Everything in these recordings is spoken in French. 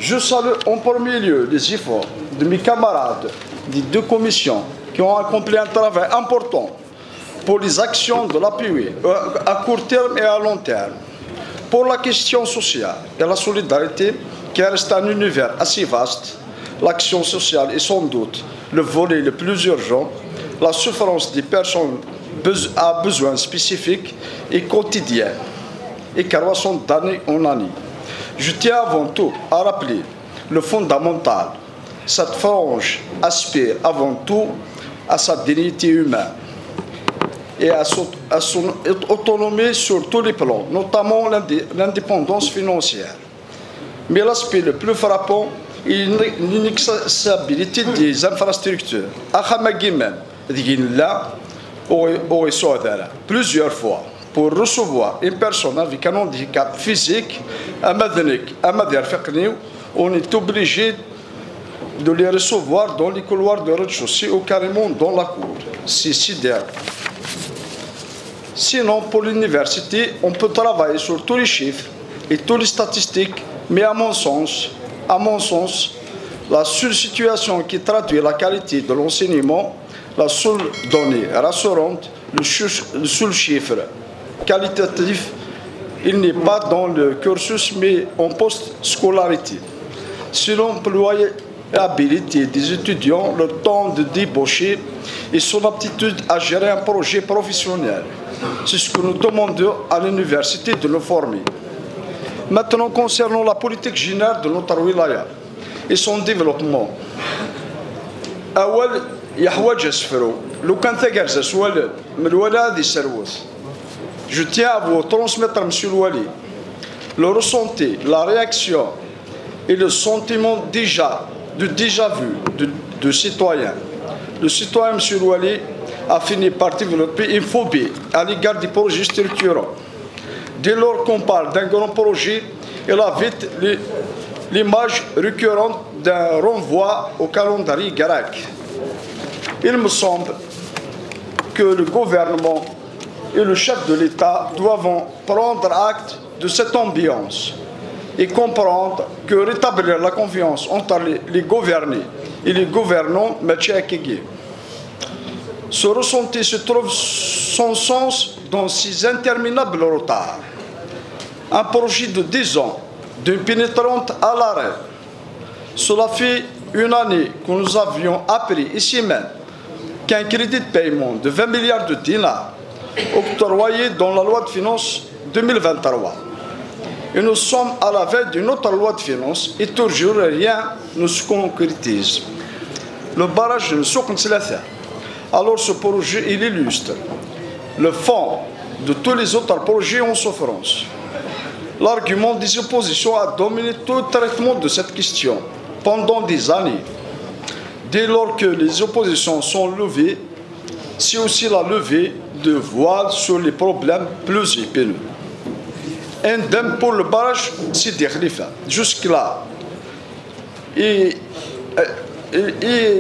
Je salue en premier lieu les efforts de mes camarades des deux commissions qui ont accompli un travail important pour les actions de l'appui à court terme et à long terme. Pour la question sociale et la solidarité, qui reste un univers assez vaste, l'action sociale est sans doute le volet le plus urgent. La souffrance des personnes a besoin spécifiques et quotidiens et croissant d'année en année. Je tiens avant tout à rappeler le fondamental. Cette frange aspire avant tout à sa dignité humaine et à son autonomie sur tous les plans, notamment l'indépendance financière. Mais l'aspect le plus frappant est l'inaccessibilité des infrastructures. Plusieurs fois, pour recevoir une personne avec un handicap physique, on est obligé de les recevoir dans les couloirs de rez-de-chaussée ou carrément dans la cour. C'est sidérant. Sinon, pour l'université, on peut travailler sur tous les chiffres et toutes les statistiques, mais à mon sens, la seule situation qui traduit la qualité de l'enseignement, la seule donnée rassurante, le seul chiffre qualitatif, il n'est pas dans le cursus mais en post-scolarité. Selon l'employabilité des étudiants, le temps de débaucher et son aptitude à gérer un projet professionnel. C'est ce que nous demandons à l'université de nous former. Maintenant, concernant la politique générale de notre wilaya et son développement. Je tiens à vous transmettre, M. Louali, le ressenti, la réaction et le sentiment de déjà vu de citoyens. Le citoyen, M. Louali, a fini par développer une phobie à l'égard des projets structurants. Dès lors qu'on parle d'un grand projet, il a vite l'image récurrente d'un renvoi au calendrier grec. Il me semble que le gouvernement et le chef de l'État doivent prendre acte de cette ambiance et comprendre que rétablir la confiance entre les gouvernés et les gouvernants, ce ressenti se trouve son sens dans ces interminables retards. Un projet de 10 ans, d'une pénétrante à l'arrêt. Cela fait une année que nous avions appris ici même qu'un crédit de paiement de 20 milliards de dinars octroyé dans la loi de finances 2023. Et nous sommes à la veille d'une autre loi de finances et toujours rien ne se concrétise. Le barrage de Souk Nselata. Alors ce projet, il illustre le fond de tous les autres projets en souffrance. L'argument des oppositions a dominé tout le traitement de cette question pendant des années. Dès lors que les oppositions sont levées, c'est aussi la levée de voile sur les problèmes plus épineux. Indemne pour le barrage Sidi Khalifa. Jusque-là, et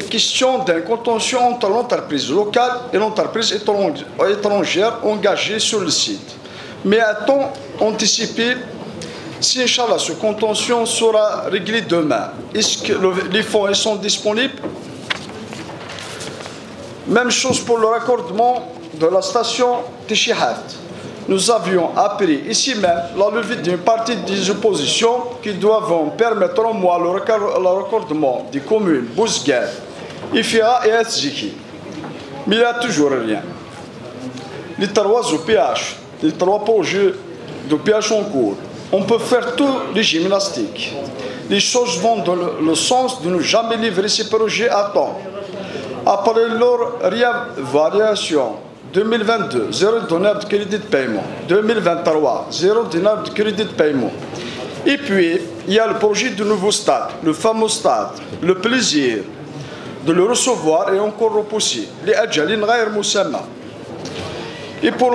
question d'un contentieux entre l'entreprise locale et l'entreprise étrangère engagée sur le site. Mais a-t-on anticipé si, Inch'Allah, ce contentieux sera réglé demain? Est-ce que les fonds sont disponibles? Même chose pour le raccordement de la station Téchihat. Nous avions appris ici même la levée d'une partie des oppositions qui doivent permettre au moins le raccordement des communes Bouzguer, Ifia et Edziki. Mais il n'y a toujours rien. Les trois OPH, les trois projets d'OPH en cours, on peut faire tous les gymnastiques. Les choses vont dans le sens de ne jamais livrer ces projets à temps. Après leur réévaluation, 2022, 0 dinar de crédit de paiement. 2023, 0 dinar de crédit de paiement. Et puis, il y a le projet du nouveau stade, le fameux stade. Le plaisir de le recevoir est encore repoussé. Les Adjalin Ghair Moussamma. Et pour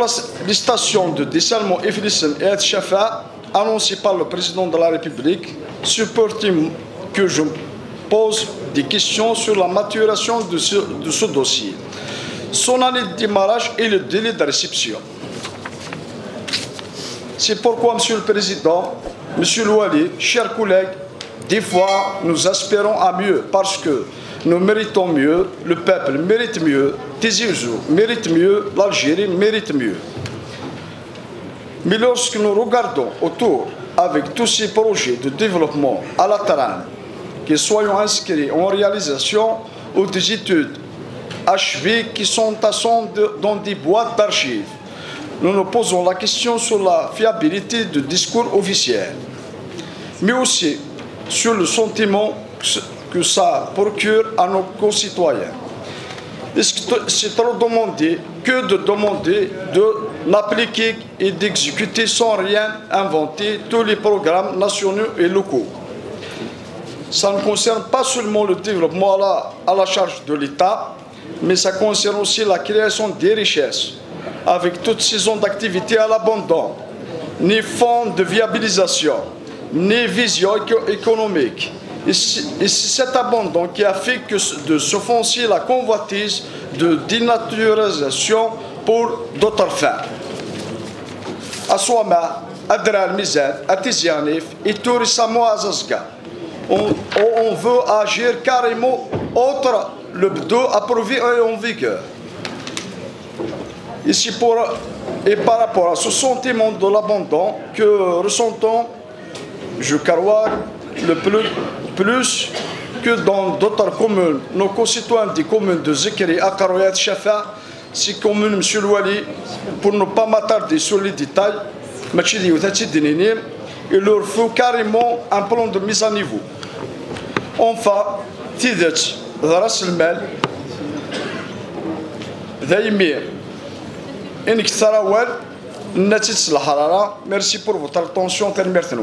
les stations de dessalement Iflissem et Shafa, annoncées par le président de la République, supportez que je pose des questions sur la maturation de ce dossier. Son année de démarrage et le délai de réception. C'est pourquoi, Monsieur le Président, Monsieur Louali, chers collègues, Des fois, nous espérons à mieux parce que nous méritons mieux, le peuple mérite mieux, Tizi Ouzou mérite mieux, l'Algérie mérite mieux. Mais lorsque nous regardons autour avec tous ces projets de développement à la Tarane, qu'ils soient inscrits en réalisation ou des études achevées qui sont dans des boîtes d'archives, nous nous posons la question sur la fiabilité du discours officiel, mais aussi sur le sentiment que ça procure à nos concitoyens. C'est trop demandé que de demander de l'appliquer et d'exécuter sans rien inventer tous les programmes nationaux et locaux. Ça ne concerne pas seulement le développement à la charge de l'État, mais ça concerne aussi la création des richesses, avec toutes saisons d'activité à l'abandon, ni fonds de viabilisation, ni vision économique. Et c'est cet abandon qui a fait de s'offenser la convoitise de dénaturisation pour d'autres fins. À Souama, à Drar Mizan, à Tizianif et tout récemment à Zazga, on veut agir carrément autre le BDO approuvé et en vigueur. Ici et par rapport à ce sentiment de l'abandon que ressentons, je crois, le plus que dans d'autres communes, nos concitoyens des communes de Zikri, Akaroyat, Chafa, ces communes, M. Louali, pour ne pas m'attarder sur les détails, il leur faut carrément un plan de mise à niveau. Enfin, Tidet, Ras el-Mal, Daïmir, Enik Sarawal, Natits la Harara, merci pour votre attention, merci.